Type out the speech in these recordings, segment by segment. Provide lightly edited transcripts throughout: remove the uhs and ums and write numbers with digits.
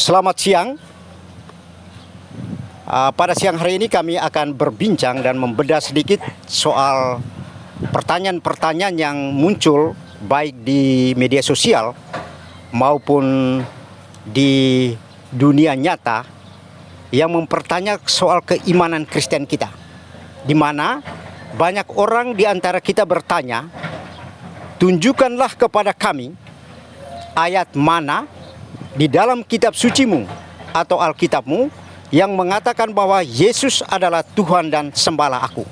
Selamat siang. Pada siang hari ini kami akan berbincang dan membedah sedikit soal pertanyaan-pertanyaan yang muncul baik di media sosial maupun di dunia nyata yang mempertanyakan soal keimanan Kristen kita, di mana banyak orang di antara kita bertanya, tunjukkanlah kepada kami ayat mana di dalam kitab sucimu atau Alkitabmu yang mengatakan bahwa Yesus adalah Tuhan dan sembahlah aku.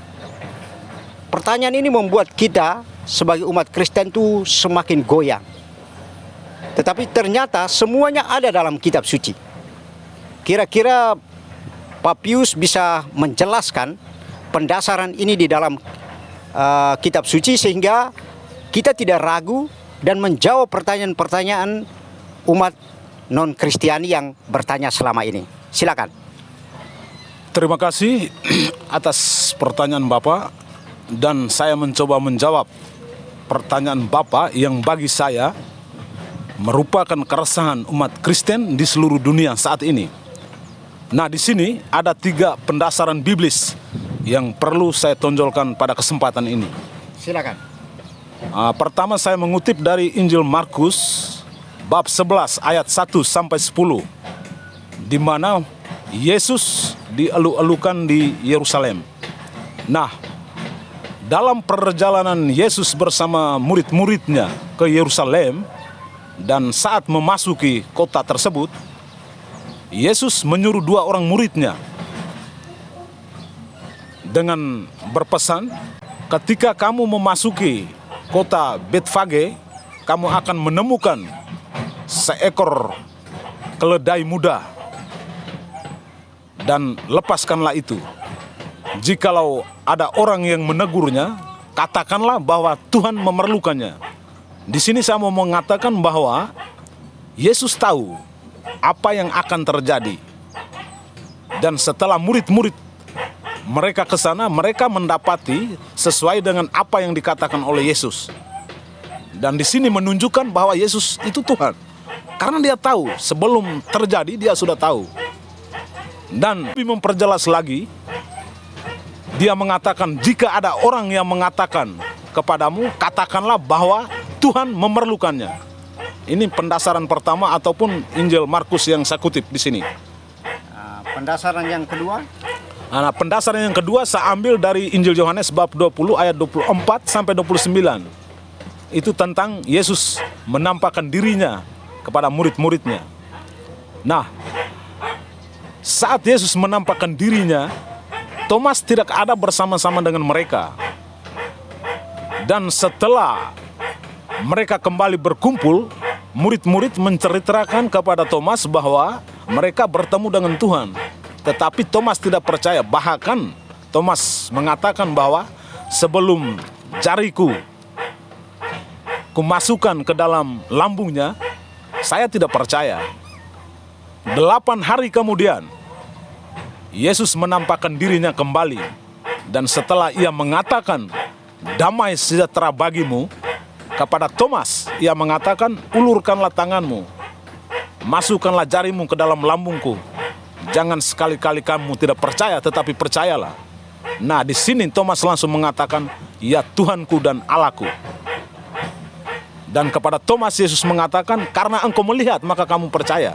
Pertanyaan ini membuat kita sebagai umat Kristen itu semakin goyang. Tetapi ternyata semuanya ada dalam kitab suci. Kira-kira Pak Pius bisa menjelaskan pendasaran ini di dalam kitab suci sehingga kita tidak ragu dan menjawab pertanyaan-pertanyaan umat non-Kristiani yang bertanya selama ini. Silakan. Terima kasih atas pertanyaan Bapak, dan saya mencoba menjawab pertanyaan Bapak yang bagi saya merupakan keresahan umat Kristen di seluruh dunia saat ini. Nah, di sini ada 3 pendasaran biblis yang perlu saya tonjolkan pada kesempatan ini. Silakan. Pertama, saya mengutip dari Injil Markus bab 11 ayat 1 sampai 10, di mana Yesus dielu-elukan di Yerusalem. Nah, dalam perjalanan Yesus bersama murid-muridnya ke Yerusalem, dan saat memasuki kota tersebut, Yesus menyuruh 2 orang muridnya dengan berpesan, ketika kamu memasuki kota Betfage, kamu akan menemukan seekor keledai muda, dan lepaskanlah itu. Jikalau ada orang yang menegurnya, katakanlah bahwa Tuhan memerlukannya. Di sini saya mau mengatakan bahwa Yesus tahu apa yang akan terjadi. Dan setelah murid-murid mereka ke sana, mereka mendapati sesuai dengan apa yang dikatakan oleh Yesus. Dan di sini menunjukkan bahwa Yesus itu Tuhan. Karena dia tahu, sebelum terjadi dia sudah tahu. Dan lebih memperjelas lagi, dia mengatakan, jika ada orang yang mengatakan kepadamu, katakanlah bahwa Tuhan memerlukannya. Ini pendasaran pertama ataupun Injil Markus yang saya kutip di sini. Pendasaran yang kedua? Nah, pendasaran yang kedua saya ambil dari Injil Yohanes bab 20 ayat 24 sampai 29. Itu tentang Yesus menampakkan dirinya kepada murid-muridnya. Nah, saat Yesus menampakkan dirinya, Thomas tidak ada bersama-sama dengan mereka. Dan setelah mereka kembali berkumpul, murid-murid menceritakan kepada Thomas bahwa mereka bertemu dengan Tuhan. Tetapi Thomas tidak percaya. Bahkan Thomas mengatakan bahwa sebelum jariku kumasukkan ke dalam lambungnya, saya tidak percaya. 8 hari kemudian, Yesus menampakkan dirinya kembali. Dan setelah ia mengatakan, damai sejahtera bagimu, kepada Thomas, ia mengatakan, ulurkanlah tanganmu, masukkanlah jarimu ke dalam lambungku. Jangan sekali-kali kamu tidak percaya, tetapi percayalah. Nah, di sini Thomas langsung mengatakan, ya Tuhanku dan Allahku. Dan kepada Thomas Yesus mengatakan, karena engkau melihat maka kamu percaya.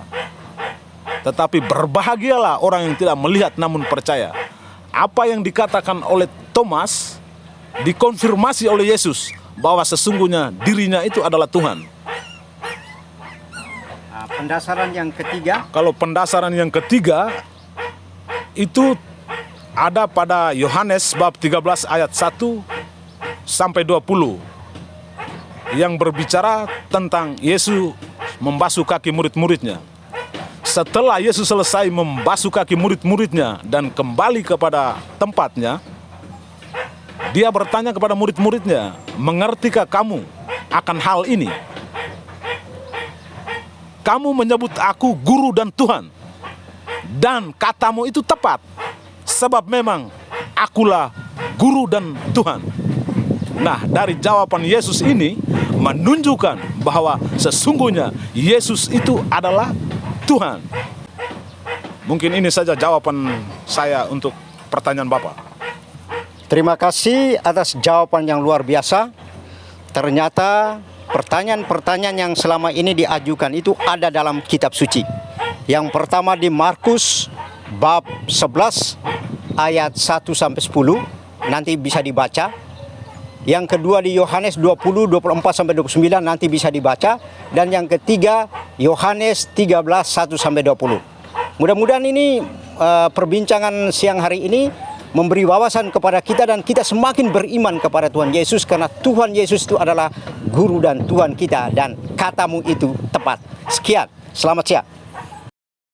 Tetapi berbahagialah orang yang tidak melihat namun percaya. Apa yang dikatakan oleh Thomas dikonfirmasi oleh Yesus bahwa sesungguhnya dirinya itu adalah Tuhan. Pendasaran yang ketiga? Kalau pendasaran yang ketiga itu ada pada Yohanes bab 13 ayat 1 sampai 20. Yang berbicara tentang Yesus membasuh kaki murid-muridnya. Setelah Yesus selesai membasuh kaki murid-muridnya dan kembali kepada tempatnya, dia bertanya kepada murid-muridnya, mengertikah kamu akan hal ini? Kamu menyebut aku guru dan Tuhan, dan katamu itu tepat, sebab memang akulah guru dan Tuhan. Nah, dari jawaban Yesus ini menunjukkan bahwa sesungguhnya Yesus itu adalah Tuhan. Mungkin ini saja jawaban saya untuk pertanyaan Bapak. Terima kasih atas jawaban yang luar biasa. Ternyata pertanyaan-pertanyaan yang selama ini diajukan itu ada dalam kitab suci. Yang pertama di Markus bab 11 ayat 1 sampai 10, nanti bisa dibaca. Yang kedua di Yohanes 20, 24 sampai 29, nanti bisa dibaca. Dan yang ketiga Yohanes 13, 1 sampai 20. Mudah-mudahan ini perbincangan siang hari ini memberi wawasan kepada kita dan kita semakin beriman kepada Tuhan Yesus, karena Tuhan Yesus itu adalah guru dan Tuhan kita dan katamu itu tepat. Sekian, selamat siang.